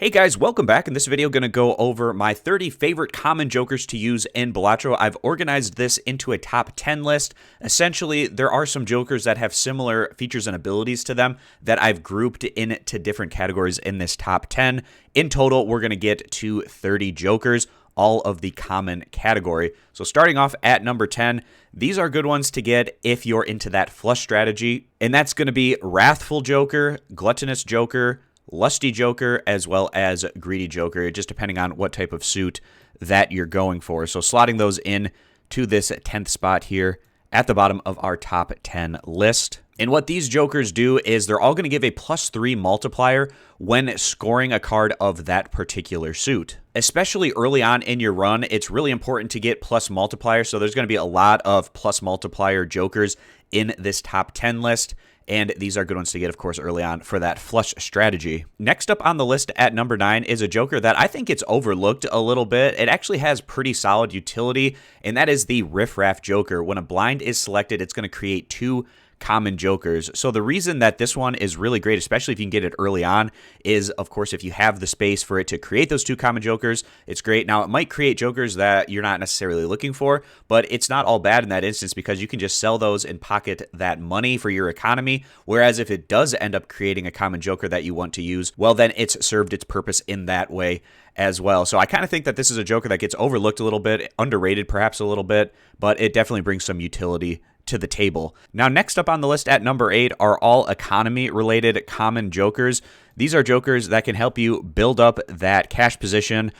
Hey guys, welcome back. In this video, going to go over my 30 favorite common jokers to use in Balatro. I've organized this into a top 10 list. Essentially, there are some jokers that have similar features and abilities to them that I've grouped into different categories in this top 10. In total, we're going to get to 30 jokers, all of the common category. So starting off at number 10, these are good ones to get if you're into that flush strategy. And that's going to be Wrathful Joker, Gluttonous Joker, Lusty Joker, as well as Greedy Joker, just depending on what type of suit that you're going for. So slotting those in to this 10th spot here at the bottom of our top 10 list. And what these jokers do is they're all going to give a +3 multiplier when scoring a card of that particular suit. Especially early on in your run, it's really important to get plus multiplier. So there's going to be a lot of plus multiplier jokers in this top 10 list. And these are good ones to get, of course, early on for that flush strategy. Next up on the list at number 9 is a joker that I think it's overlooked a little bit. It actually has pretty solid utility, and that is the Riff Raff Joker. When a blind is selected, it's going to create 2 common jokers. So the reason that this one is really great, especially if you can get it early on, is of course if you have the space for it to create those 2 common jokers, it's great. Now it might create jokers that you're not necessarily looking for, but it's not all bad in that instance because you can just sell those and pocket that money for your economy. Whereas if it does end up creating a common joker that you want to use, well then it's served its purpose in that way as well. So I kind of think that this is a joker that gets overlooked a little bit, underrated perhaps a little bit, but it definitely brings some utility to the table. Now, next up on the list at number 8 are all economy-related common jokers. These are jokers that can help you build up that cash position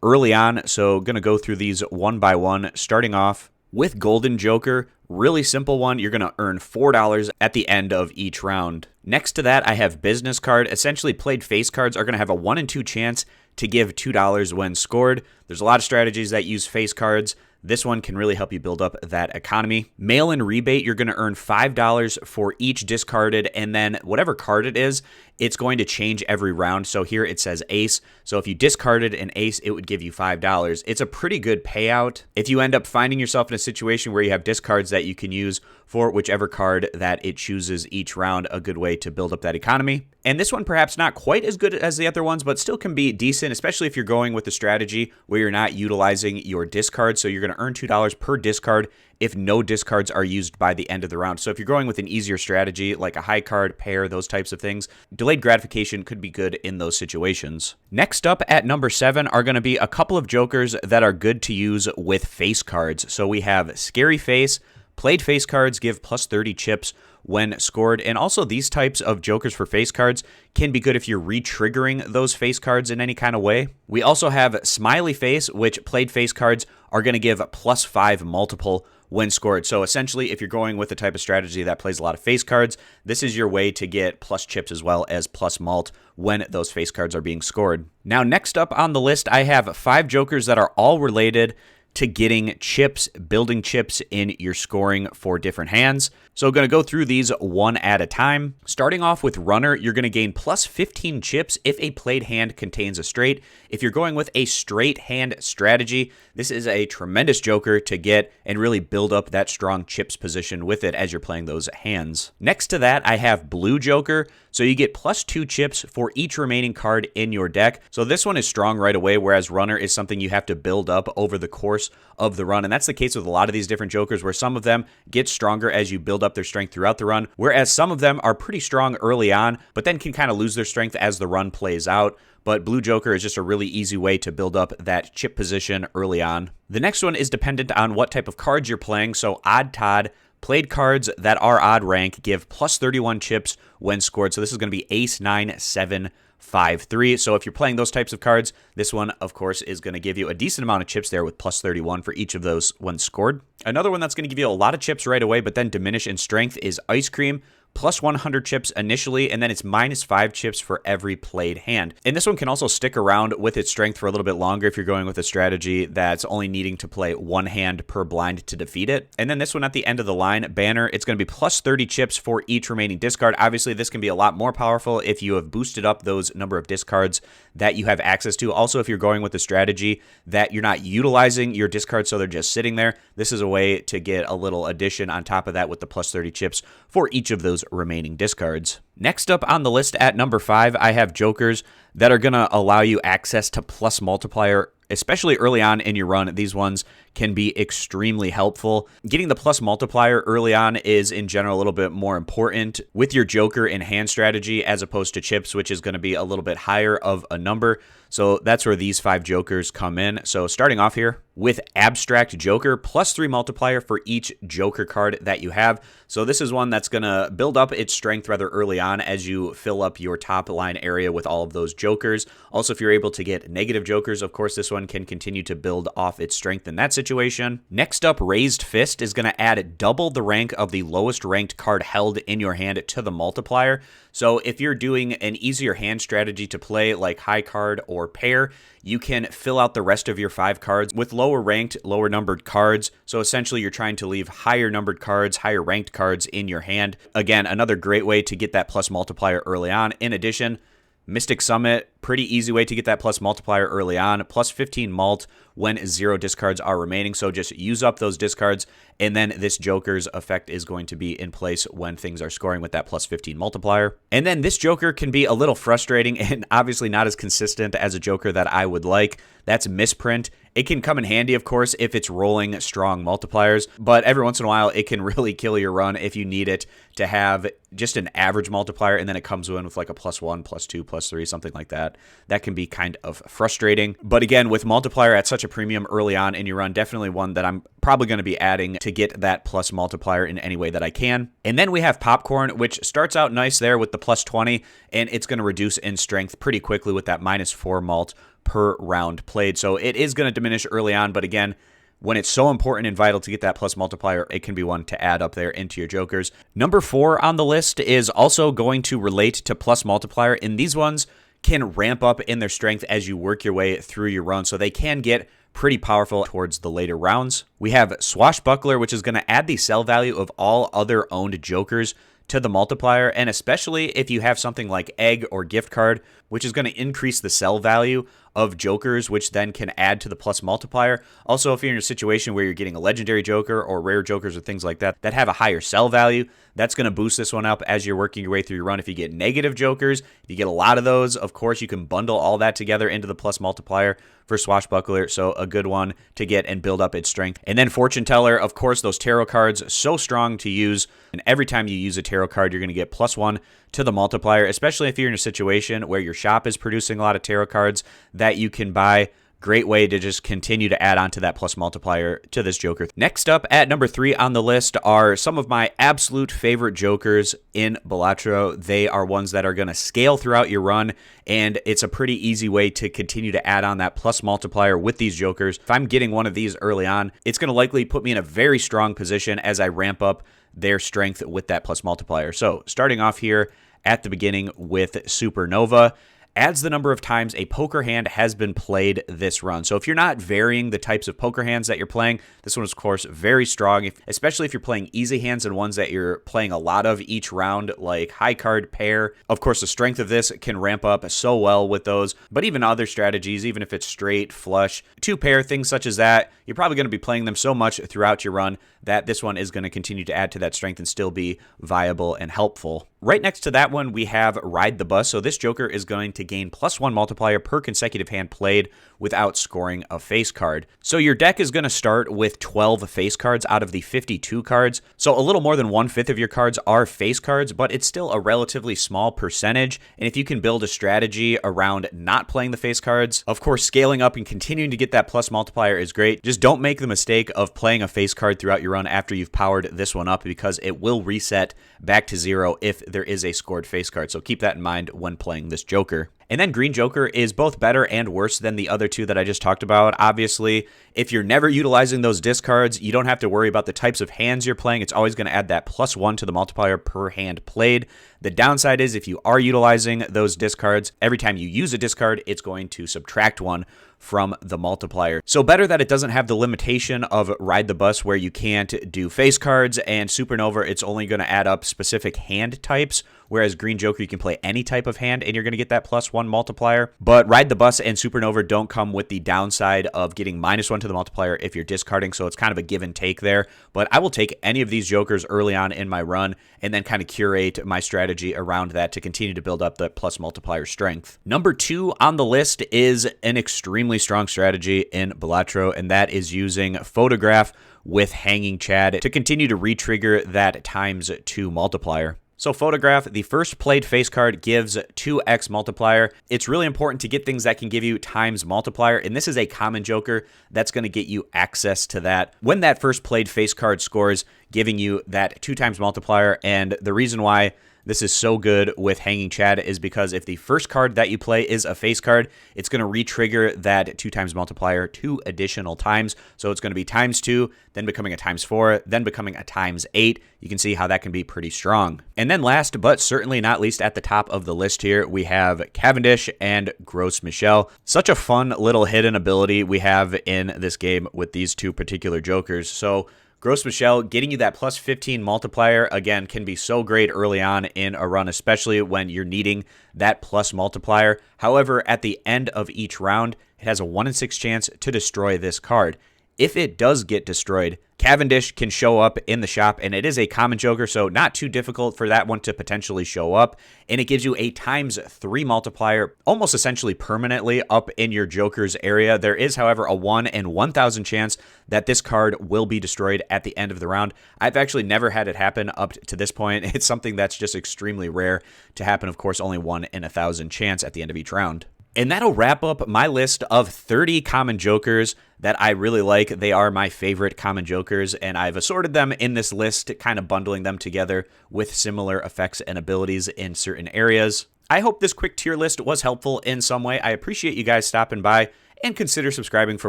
early on. So going to go through these one by one, starting off with Golden Joker. Really simple one. You're going to earn $4 at the end of each round. Next to that, I have Business Card. Essentially, played face cards are going to have a 1 in 2 chance to give $2 when scored. There's a lot of strategies that use face cards. This one can really help you build up that economy. Mail-in rebate, you're going to earn $5 for each discarded, and then whatever card it is, it's going to change every round. So here it says ace. So if you discarded an ace, it would give you $5. It's a pretty good payout. If you end up finding yourself in a situation where you have discards that you can use for whichever card that it chooses each round, a good way to build up that economy. And this one perhaps not quite as good as the other ones, but still can be decent, especially if you're going with a strategy where you're not utilizing your discard. So you're going to earn $2 per discard if no discards are used by the end of the round. So if you're going with an easier strategy like a high card, pair, those types of things, delayed gratification could be good in those situations. Next up at number 7 are going to be a couple of jokers that are good to use with face cards. So we have Scary Face. Played face cards give +30 chips when scored, and also these types of jokers for face cards can be good if you're re-triggering those face cards in any kind of way. We also have Smiley Face, which played face cards are going to give +5 multiple when scored. So essentially, if you're going with the type of strategy that plays a lot of face cards, this is your way to get plus chips as well as plus mult when those face cards are being scored. Now, next up on the list, I have 5 jokers that are all related to getting chips, building chips in your scoring for different hands. So I'm going to go through these one at a time. Starting off with Runner, you're going to gain +15 chips if a played hand contains a straight. If you're going with a straight hand strategy, this is a tremendous joker to get and really build up that strong chips position with it as you're playing those hands. Next to that, I have Blue Joker. So you get +2 chips for each remaining card in your deck. So this one is strong right away, whereas Runner is something you have to build up over the course of the run. And that's the case with a lot of these different jokers, where some of them get stronger as you build up their strength throughout the run, whereas some of them are pretty strong early on, but then can kind of lose their strength as the run plays out. But Blue Joker is just a really easy way to build up that chip position early on. The next one is dependent on what type of cards you're playing. So Odd Todd. Played cards that are odd rank give +31 chips when scored. So this is going to be Ace, 9, 7, 5, 3. So if you're playing those types of cards, this one, of course, is going to give you a decent amount of chips there with +31 for each of those when scored. Another one that's going to give you a lot of chips right away, but then diminish in strength is Ice Cream. +100 chips initially, and then it's -5 chips for every played hand. And this one can also stick around with its strength for a little bit longer if you're going with a strategy that's only needing to play one hand per blind to defeat it. And then this one at the end of the line, Banner, it's going to be +30 chips for each remaining discard. Obviously, this can be a lot more powerful if you have boosted up those number of discards that you have access to. Also, if you're going with a strategy that you're not utilizing your discards, so they're just sitting there, this is a way to get a little addition on top of that with the +30 chips for each of those those remaining discards. Next up on the list at number 5, I have jokers that are going to allow you access to plus multiplier, especially early on in your run. These ones can be extremely helpful. Getting the plus multiplier early on is in general a little bit more important with your joker in hand strategy as opposed to chips, which is going to be a little bit higher of a number. So that's where these 5 jokers come in. So starting off here with abstract joker, +3 multiplier for each joker card that you have. So this is one that's going to build up its strength rather early on as you fill up your top line area with all of those jokers. Also, if you're able to get negative jokers, of course, this one can continue to build off its strength in that situation. Next up, raised fist is going to add double the rank of the lowest ranked card held in your hand to the multiplier. So if you're doing an easier hand strategy to play like high card or pair, you can fill out the rest of your 5 cards with lower ranked, lower numbered cards. So essentially you're trying to leave higher numbered cards, higher ranked cards in your hand. Again, another great way to get that plus multiplier early on. In addition, Mystic Summit, pretty easy way to get that plus multiplier early on, +15 mult when 0 discards are remaining. So just use up those discards, and then this joker's effect is going to be in place when things are scoring with that +15 multiplier. And then this joker can be a little frustrating and obviously not as consistent as a joker that I would like. That's misprint. It can come in handy, of course, if it's rolling strong multipliers, but every once in a while, it can really kill your run if you need it to have just an average multiplier, and then it comes in with like a +1, +2, +3, something like that. That can be kind of frustrating. But again, with multiplier at such a premium early on in your run, definitely one that I'm probably going to be adding to get that plus multiplier in any way that I can. And then we have popcorn, which starts out nice there with the +20, and it's going to reduce in strength pretty quickly with that -4 mult per round played. So it is going to diminish early on, but again, when it's so important and vital to get that plus multiplier, it can be one to add up there into your jokers. Number 4 on the list is also going to relate to plus multiplier, and these ones can ramp up in their strength as you work your way through your run, so they can get pretty powerful towards the later rounds. We have Swashbuckler, which is going to add the sell value of all other owned jokers to the multiplier, and especially if you have something like egg or gift card, which is going to increase the sell value of jokers, which then can add to the plus multiplier. Also, if you're in a situation where you're getting a legendary joker or rare jokers or things like that that have a higher sell value, that's going to boost this one up as you're working your way through your run. If you get negative jokers, if you get a lot of those, of course, you can bundle all that together into the plus multiplier for Swashbuckler, so a good one to get and build up its strength. And then Fortune Teller, of course, those tarot cards, so strong to use, and every time you use a tarot card, you're going to get +1 to the multiplier, especially if you're in a situation where your shop is producing a lot of tarot cards that you can buy. Great way to just continue to add on to that plus multiplier to this joker. Next up at number 3 on the list are some of my absolute favorite jokers in Balatro. They are ones that are going to scale throughout your run, and it's a pretty easy way to continue to add on that plus multiplier with these jokers. If I'm getting one of these early on, it's going to likely put me in a very strong position as I ramp up their strength with that plus multiplier. So starting off here at the beginning with Supernova, adds the number of times a poker hand has been played this run. So if you're not varying the types of poker hands that you're playing, this one is, of course, very strong, especially if you're playing easy hands and ones that you're playing a lot of each round, like high card pair. Of course, the strength of this can ramp up so well with those, but even other strategies, even if it's straight, flush, 2 pair, things such as that, you're probably going to be playing them so much throughout your run that this one is going to continue to add to that strength and still be viable and helpful. Right next to that one, we have Ride the Bus. So this joker is going to gain +1 multiplier per consecutive hand played without scoring a face card. So your deck is going to start with 12 face cards out of the 52 cards. So a little more than 1/5 of your cards are face cards, but it's still a relatively small percentage. And if you can build a strategy around not playing the face cards, of course, scaling up and continuing to get that plus multiplier is great. Just don't make the mistake of playing a face card throughout your run after you've powered this one up, because it will reset back to 0 if there is a scored face card. So keep that in mind when playing this joker. And then Green Joker is both better and worse than the other 2 that I just talked about. Obviously, if you're never utilizing those discards, you don't have to worry about the types of hands you're playing. It's always going to add that +1 to the multiplier per hand played. The downside is if you are utilizing those discards, every time you use a discard, it's going to subtract 1 from the multiplier. So better that it doesn't have the limitation of Ride the Bus where you can't do face cards, and Supernova, it's only going to add up specific hand types, whereas Green Joker, you can play any type of hand and you're going to get that +1 multiplier. But Ride the Bus and Supernova don't come with the downside of getting -1 to the multiplier if you're discarding, so it's kind of a give and take there. But I will take any of these jokers early on in my run and then kind of curate my strategy around that to continue to build up the plus multiplier strength. Number 2 on the list is an extremely strong strategy in Balatro, and that is using Photograph with Hanging Chad to continue to re-trigger that ×2 multiplier. So Photograph, the first played face card, gives 2x multiplier. It's really important to get things that can give you times multiplier, and this is a common joker that's going to get you access to that when that first played face card scores, giving you that 2 times multiplier. And the reason why this is so good with Hanging Chad is because if the first card that you play is a face card, it's going to re-trigger that 2 times multiplier 2 additional times. So it's going to be ×2, then becoming a ×4, then becoming a ×8. You can see how that can be pretty strong. And then last, but certainly not least at the top of the list here, we have Cavendish and Gross Michelle. Such a fun little hidden ability we have in this game with these two particular jokers. So Gross Michelle, getting you that +15 multiplier, again, can be so great early on in a run, especially when you're needing that plus multiplier. However, at the end of each round, it has a 1 in 6 chance to destroy this card. If it does get destroyed, Cavendish can show up in the shop, and it is a common joker, so not too difficult for that one to potentially show up. And it gives you a ×3 multiplier, almost essentially permanently up in your joker's area. There is, however, a 1 in 1,000 chance that this card will be destroyed at the end of the round. I've actually never had it happen up to this point. It's something that's just extremely rare to happen. Of course, only 1 in 1,000 chance at the end of each round. And that'll wrap up my list of 30 common jokers that I really like. They are my favorite common jokers, and I've assorted them in this list, kind of bundling them together with similar effects and abilities in certain areas. I hope this quick tier list was helpful in some way. I appreciate you guys stopping by, and consider subscribing for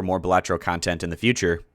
more Balatro content in the future.